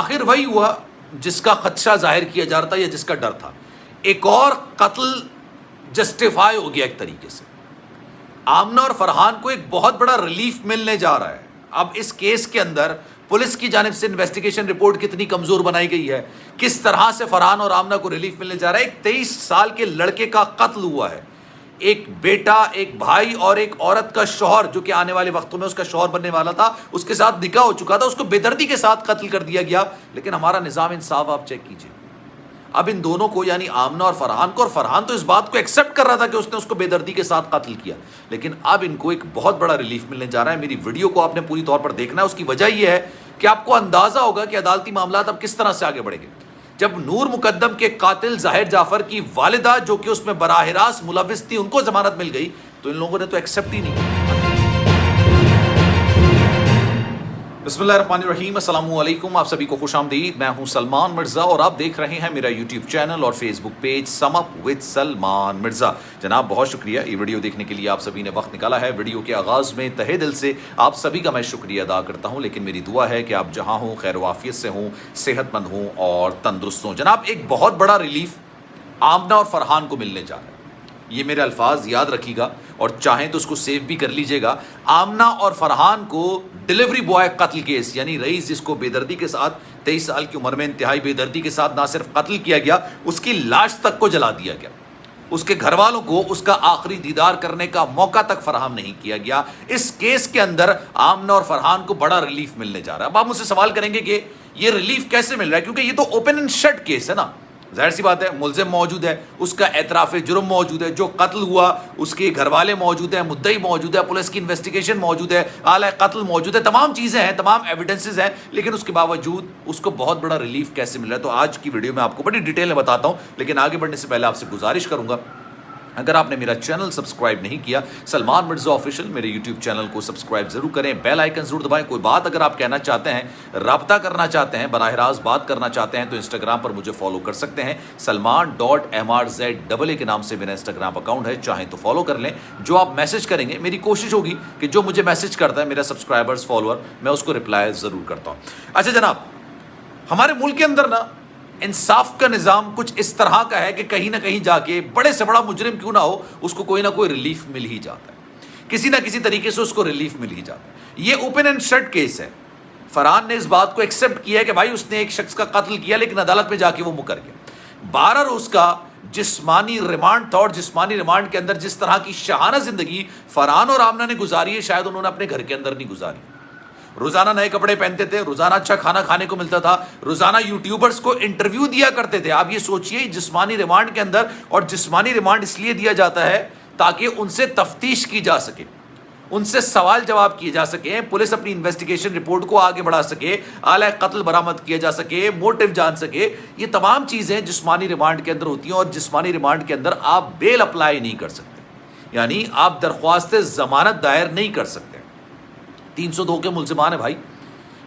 آخر وہی ہوا جس کا خدشہ ظاہر کیا جا رہا تھا یا جس کا ڈر تھا. ایک اور قتل جسٹیفائی ہو گیا ایک طریقے سے. آمنہ اور فرحان کو ایک بہت بڑا ریلیف ملنے جا رہا ہے. اب اس کیس کے اندر پولیس کی جانب سے انویسٹیگیشن رپورٹ کتنی کمزور بنائی گئی ہے, کس طرح سے فرحان اور آمنہ کو ریلیف ملنے جا رہا ہے. ایک 23 سال کے لڑکے کا قتل ہوا ہے. ایک بیٹا, ایک بھائی اور ایک عورت کا شوہر جو کہ آنے والے وقتوں میں اس کا شوہر بننے والا تھا, اس کے ساتھ نکاح ہو چکا تھا, اس کو بے دردی کے ساتھ قتل کر دیا گیا. لیکن ہمارا نظام انصاف آپ چیک کیجئے, اب ان دونوں کو یعنی آمنہ اور فرحان کو, اور فرحان تو اس بات کو ایکسیپٹ کر رہا تھا کہ اس نے اس کو بے دردی کے ساتھ قتل کیا, لیکن اب ان کو ایک بہت بڑا ریلیف ملنے جا رہا ہے. میری ویڈیو کو آپ نے پوری طور پر دیکھنا ہے. اس کی وجہ یہ ہے کہ آپ کو اندازہ ہوگا کہ عدالتی معاملات اب کس طرح سے آگے بڑھیں گے. جب نور مقدم کے قاتل ظاہر جعفر کی والدہ جو کہ اس میں براہ راست ملوث تھی, ان کو ضمانت مل گئی, تو ان لوگوں نے تو ایکسیپٹ ہی نہیں کیا. بسم اللہ الرحمن الرحیم. السلام علیکم, آپ سبھی کو خوش آمدید. میں ہوں سلمان مرزا اور آپ دیکھ رہے ہیں میرا یوٹیوب چینل اور Facebook page sum up with Salman Mirza. جناب بہت شکریہ یہ ویڈیو دیکھنے کے لیے آپ سبھی نے وقت نکالا ہے. ویڈیو کے آغاز میں تہہ دل سے آپ سبھی کا میں شکریہ ادا کرتا ہوں, لیکن میری دعا ہے کہ آپ جہاں ہوں خیر و عافیت سے ہوں, صحت مند ہوں اور تندرست ہوں. جناب ایک بہت بڑا ریلیف آمنہ اور فرحان کو ملنے جا رہا ہے. یہ میرے الفاظ یاد رکھیے گا اور چاہیں تو اس کو سیو بھی کر لیجئے گا. آمنہ اور فرحان کو ڈیلیوری بوائے قتل کیس, یعنی رئیس جس کو بے دردی کے ساتھ 23 سال کی عمر میں انتہائی بے دردی کے ساتھ نہ صرف قتل کیا گیا, اس کی لاش تک کو جلا دیا گیا. اس کے گھر والوں کو اس کا آخری دیدار کرنے کا موقع تک فراہم نہیں کیا گیا. اس کیس کے اندر آمنہ اور فرحان کو بڑا ریلیف ملنے جا رہا ہے. اب آپ مجھ سے سوال کریں گے کہ یہ ریلیف کیسے مل رہا ہے, کیونکہ یہ تو اوپن اینڈ شٹ کیس ہے نا. ظاہر سی بات ہے, ملزم موجود ہے, اس کا اعتراف جرم موجود ہے, جو قتل ہوا اس کے گھر والے موجود ہیں, مدعی موجود ہے, پولیس کی انویسٹیگیشن موجود ہے, آلہ قتل موجود ہے, تمام چیزیں ہیں, تمام ایویڈنسز ہیں, لیکن اس کے باوجود اس کو بہت بڑا ریلیف کیسے مل رہا ہے. تو آج کی ویڈیو میں آپ کو بڑی ڈیٹیل میں بتاتا ہوں, لیکن آگے بڑھنے سے پہلے آپ سے گزارش کروں گا, اگر آپ نے میرا چینل سبسکرائب نہیں کیا, سلمان مرزا آفیشیل میرے یوٹیوب چینل کو سبسکرائب ضرور کریں, بیل آئیکن ضرور دبائیں. کوئی بات اگر آپ کہنا چاہتے ہیں, رابطہ کرنا چاہتے ہیں, براہ راست بات کرنا چاہتے ہیں, تو انسٹاگرام پر مجھے فالو کر سکتے ہیں. Salman.MRZ کے نام سے میرا انسٹاگرام اکاؤنٹ ہے, چاہیں تو فالو کر لیں. جو آپ میسج کریں گے, میری کوشش ہوگی کہ جو مجھے میسج کرتا ہے میرا سبسکرائبرز فالوور, میں اس کو رپلائی ضرور کرتا ہوں. اچھا جناب, ہمارے ملک کے اندر نا انصاف کا نظام کچھ اس طرح کا ہے کہ کہیں نہ کہیں جا کے بڑے سے بڑا مجرم کیوں نہ ہو, اس کو کوئی نہ کوئی ریلیف مل ہی جاتا ہے, کسی نہ کسی طریقے سے اس کو ریلیف مل ہی جاتا ہے. یہ اوپن اینڈ شٹ کیس ہے. فرحان نے اس بات کو ایکسیپٹ کیا ہے کہ بھائی اس نے ایک شخص کا قتل کیا, لیکن عدالت میں جا کے وہ مکر گیا. 12 روز کا جسمانی ریمانڈ تھا, اور جسمانی ریمانڈ کے اندر جس طرح کی شاہانہ زندگی فرحان اور آمنہ نے گزاری ہے, شاید انہوں نے اپنے گھر کے اندر نہیں گزاری. روزانہ نئے کپڑے پہنتے تھے, روزانہ اچھا کھانا کھانے کو ملتا تھا, روزانہ یوٹیوبرز کو انٹرویو دیا کرتے تھے. آپ یہ سوچئے جسمانی ریمانڈ کے اندر, اور جسمانی ریمانڈ اس لیے دیا جاتا ہے تاکہ ان سے تفتیش کی جا سکے, ان سے سوال جواب کیے جا سکیں, پولیس اپنی انویسٹیگیشن رپورٹ کو آگے بڑھا سکے, آلہ قتل برآمد کیا جا سکے, موٹیو جان سکے. یہ تمام چیزیں جسمانی ریمانڈ کے اندر ہوتی ہیں, اور جسمانی ریمانڈ کے اندر آپ بیل اپلائی نہیں کر سکتے, یعنی آپ درخواست ضمانت دائر نہیں کر سکتے. 302 کے ملزمان ہیں بھائی,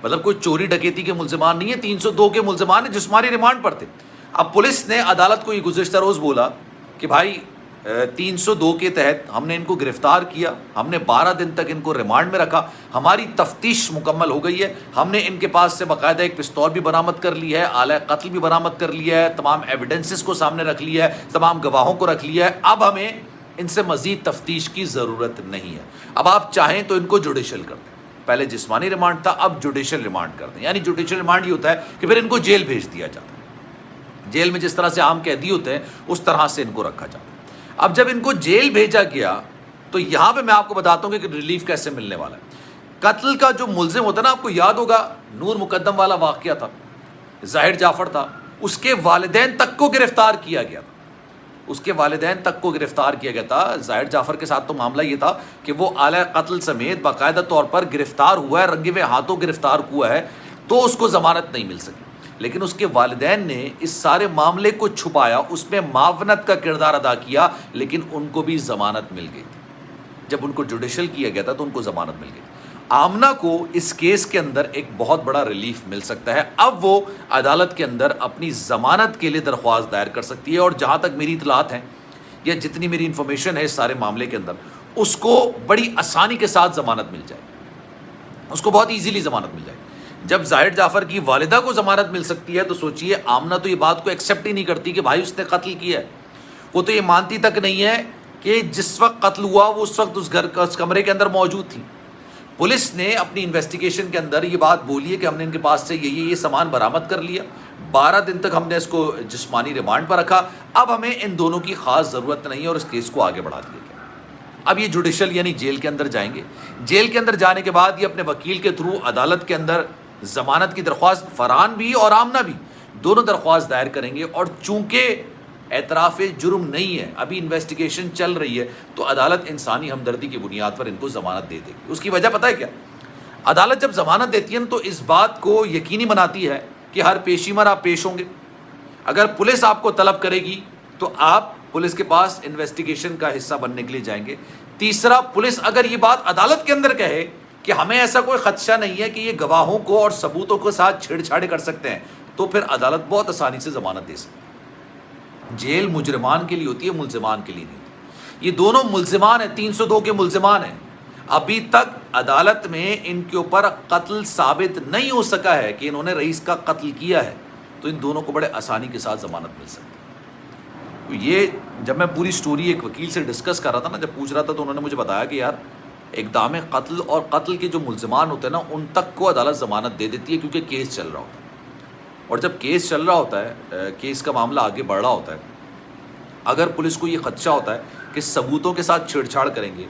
مطلب کوئی چوری ڈکیتی کے ملزمان نہیں ہے, 302 کے ملزمان ہیں, جسمانی ریمانڈ پر تھے. اب پولیس نے عدالت کو یہ گزشتہ روز بولا کہ بھائی 302 کے تحت ہم نے ان کو گرفتار کیا, ہم نے 12 دن تک ان کو ریمانڈ میں رکھا, ہماری تفتیش مکمل ہو گئی ہے, ہم نے ان کے پاس سے باقاعدہ ایک پستول بھی برآمد کر لی ہے, آلہ قتل بھی برآمد کر لیا ہے, تمام ایویڈنسز کو سامنے رکھ لیا ہے, تمام گواہوں کو رکھ لیا ہے. اب ہمیں ان سے مزید تفتیش کی ضرورت نہیں ہے. اب آپ چاہیں تو ان کو جوڈیشل کر دیں. پہلے جسمانی ریمانڈ تھا, اب جوڈیشل ریمانڈ کر دیں. یعنی جوڈیشل ریمانڈ یہ ہوتا ہے کہ پھر ان کو جیل بھیج دیا جاتا ہے. جیل میں جس طرح سے عام قیدی ہوتے ہیں اس طرح سے ان کو رکھا جاتا ہے. اب جب ان کو جیل بھیجا گیا تو یہاں پہ میں آپ کو بتاتا ہوں کہ ریلیف کیسے ملنے والا ہے. قتل کا جو ملزم ہوتا ہے نا, آپ کو یاد ہوگا نور مقدم والا واقعہ تھا, ظاہر جعفر تھا, اس کے والدین تک کو گرفتار کیا گیا تھا, اس کے والدین تک کو گرفتار کیا گیا تھا. ظاہر جعفر کے ساتھ تو معاملہ یہ تھا کہ وہ آلہ قتل سمیت باقاعدہ طور پر گرفتار ہوا ہے, رنگے ہوئے ہاتھوں گرفتار ہوا ہے, تو اس کو ضمانت نہیں مل سکی. لیکن اس کے والدین نے اس سارے معاملے کو چھپایا, اس میں معاونت کا کردار ادا کیا, لیکن ان کو بھی ضمانت مل گئی تھی. جب ان کو جوڈیشل کیا گیا تھا تو ان کو ضمانت مل گئی. آمنہ کو اس کیس کے اندر ایک بہت بڑا ریلیف مل سکتا ہے. اب وہ عدالت کے اندر اپنی ضمانت کے لیے درخواست دائر کر سکتی ہے, اور جہاں تک میری اطلاعات ہیں یا جتنی میری انفارمیشن ہے اس سارے معاملے کے اندر, اس کو بڑی آسانی کے ساتھ ضمانت مل جائے, اس کو بہت ایزیلی ضمانت مل جائے. جب زاہد جعفر کی والدہ کو ضمانت مل سکتی ہے تو سوچئے آمنہ تو یہ بات کو ایکسیپٹ ہی نہیں کرتی کہ بھائی اس نے قتل کیا ہے. وہ تو یہ مانتی تک نہیں ہے کہ جس وقت قتل ہوا وہ اس وقت اس کمرے کے اندر موجود تھی. پولیس نے اپنی انویسٹیگیشن کے اندر یہ بات بولی ہے کہ ہم نے ان کے پاس سے یہ سامان برآمد کر لیا. 12 دن تک ہم نے اس کو جسمانی ریمانڈ پر رکھا. اب ہمیں ان دونوں کی خاص ضرورت نہیں ہے اور اس کیس کو آگے بڑھا دیا گیا. اب یہ جوڈیشل یعنی جیل کے اندر جائیں گے. جیل کے اندر جانے کے بعد یہ اپنے وکیل کے تھرو عدالت کے اندر ضمانت کی درخواست، فرحان بھی اور آمنہ بھی دونوں درخواست دائر کریں گے. اور چونکہ اعتراف جرم نہیں ہے، ابھی انویسٹیگیشن چل رہی ہے، تو عدالت انسانی ہمدردی کی بنیاد پر ان کو ضمانت دے دے گی. اس کی وجہ پتہ ہے کیا؟ عدالت جب ضمانت دیتی ہے تو اس بات کو یقینی بناتی ہے کہ ہر پیشیمر آپ پیش ہوں گے. اگر پولیس آپ کو طلب کرے گی تو آپ پولیس کے پاس انویسٹیگیشن کا حصہ بننے کے لیے جائیں گے. تیسرا، پولیس اگر یہ بات عدالت کے اندر کہے کہ ہمیں ایسا کوئی خدشہ نہیں ہے کہ یہ گواہوں کو اور ثبوتوں کے ساتھ چھیڑ چھاڑ کر سکتے ہیں، تو پھر عدالت بہت آسانی سے ضمانت دے سکتی ہے. جیل مجرمان کے لیے ہوتی ہے، ملزمان کے لیے نہیں ہوتی. یہ دونوں ملزمان ہیں، 302 کے ملزمان ہیں. ابھی تک عدالت میں ان کے اوپر قتل ثابت نہیں ہو سکا ہے کہ انہوں نے رئیس کا قتل کیا ہے، تو ان دونوں کو بڑے آسانی کے ساتھ ضمانت مل سکتی ہے. یہ جب میں پوری سٹوری ایک وکیل سے ڈسکس کر رہا تھا نا، جب پوچھ رہا تھا، تو انہوں نے مجھے بتایا کہ یار اقدام قتل اور قتل کے جو ملزمان ہوتے ہیں نا، ان تک کو عدالت ضمانت دے دیتی ہے کیونکہ کیس چل رہا ہوتا ہے. اور جب کیس چل رہا ہوتا ہے، کیس کا معاملہ آگے بڑھ رہا ہوتا ہے، اگر پولیس کو یہ خدشہ ہوتا ہے کہ ثبوتوں کے ساتھ چھیڑ چھاڑ کریں گے،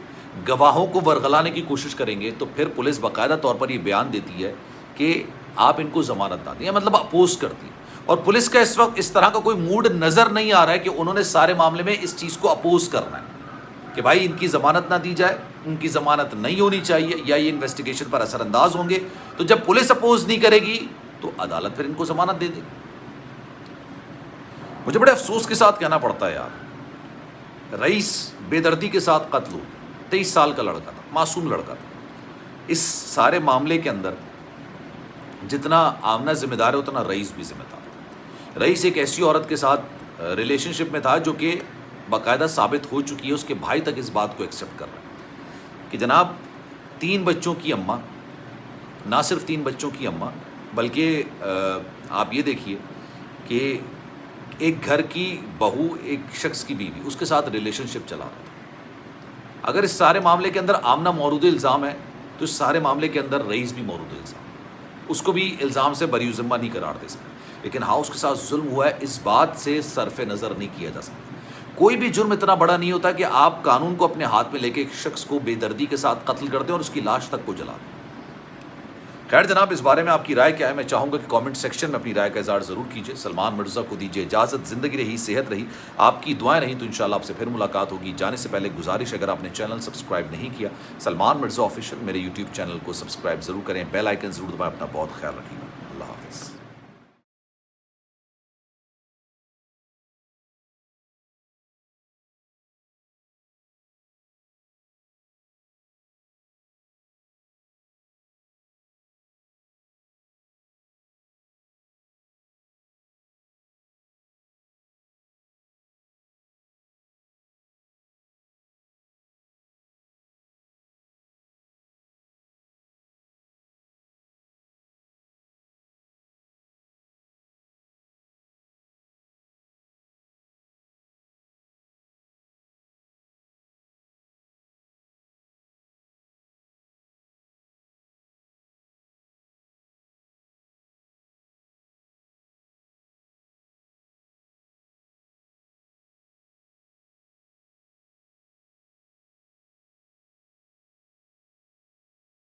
گواہوں کو ورغلانے کی کوشش کریں گے، تو پھر پولیس باقاعدہ طور پر یہ بیان دیتی ہے کہ آپ ان کو ضمانت نہ دیں، مطلب اپوز کرتی ہے. اور پولیس کا اس وقت اس طرح کا کوئی موڈ نظر نہیں آ رہا ہے کہ انہوں نے سارے معاملے میں اس چیز کو اپوز کرنا ہے کہ بھائی ان کی ضمانت نہ دی جائے، ان کی ضمانت نہیں ہونی چاہیے، یا یہ انویسٹیگیشن پر اثر انداز ہوں گے. تو جب پولیس اپوز نہیں کرے گی تو عدالت پھر ان کو ضمانت دے دے گی. مجھے بڑے افسوس کے ساتھ کہنا پڑتا ہے یار، رئیس بے دردی کے ساتھ قتل ہو گیا. 23 سال کا لڑکا تھا، معصوم لڑکا تھا. اس سارے معاملے کے اندر جتنا آمنہ ذمہ دار ہے اتنا رئیس بھی ذمہ دار. رئیس ایک ایسی عورت کے ساتھ ریلیشن شپ میں تھا جو کہ باقاعدہ ثابت ہو چکی ہے. اس کے بھائی تک اس بات کو ایکسیپٹ کر رہا ہے کہ جناب 3 بچوں کی اماں، نہ صرف 3 بچوں کی اماں، بلکہ آپ یہ دیکھیے کہ ایک گھر کی بہو، ایک شخص کی بیوی، اس کے ساتھ ریلیشن شپ چلا رہا تھا. اگر اس سارے معاملے کے اندر آمنہ مورود الزام ہے تو اس سارے معاملے کے اندر رئیس بھی مورود الزام ہے. اس کو بھی الزام سے بری ذمہ نہیں قرار دے سکتے. لیکن ہاں اس کے ساتھ ظلم ہوا ہے، اس بات سے صرف نظر نہیں کیا جا سکتا. کوئی بھی جرم اتنا بڑا نہیں ہوتا کہ آپ قانون کو اپنے ہاتھ میں لے کے ایک شخص کو بے دردی کے ساتھ قتل کر دیں اور اس کی لاش تک کو جلا دیں. خیر جناب، اس بارے میں آپ کی رائے کیا ہے؟ میں چاہوں گا کہ کامنٹ سیکشن میں اپنی رائے کا اظہار ضرور کیجیے. سلمان مرزا کو دیجیے اجازت. زندگی رہی، صحت رہی، آپ کی دعائیں رہیں تو انشاءاللہ آپ سے پھر ملاقات ہوگی. جانے سے پہلے گزارش، اگر آپ نے چینل سبسکرائب نہیں کیا سلمان مرزا آفیشیل، میرے یوٹیوب چینل کو سبسکرائب ضرور کریں، بیل آئیکن ضرور دبائیں. اپنا بہت خیال رکھیے.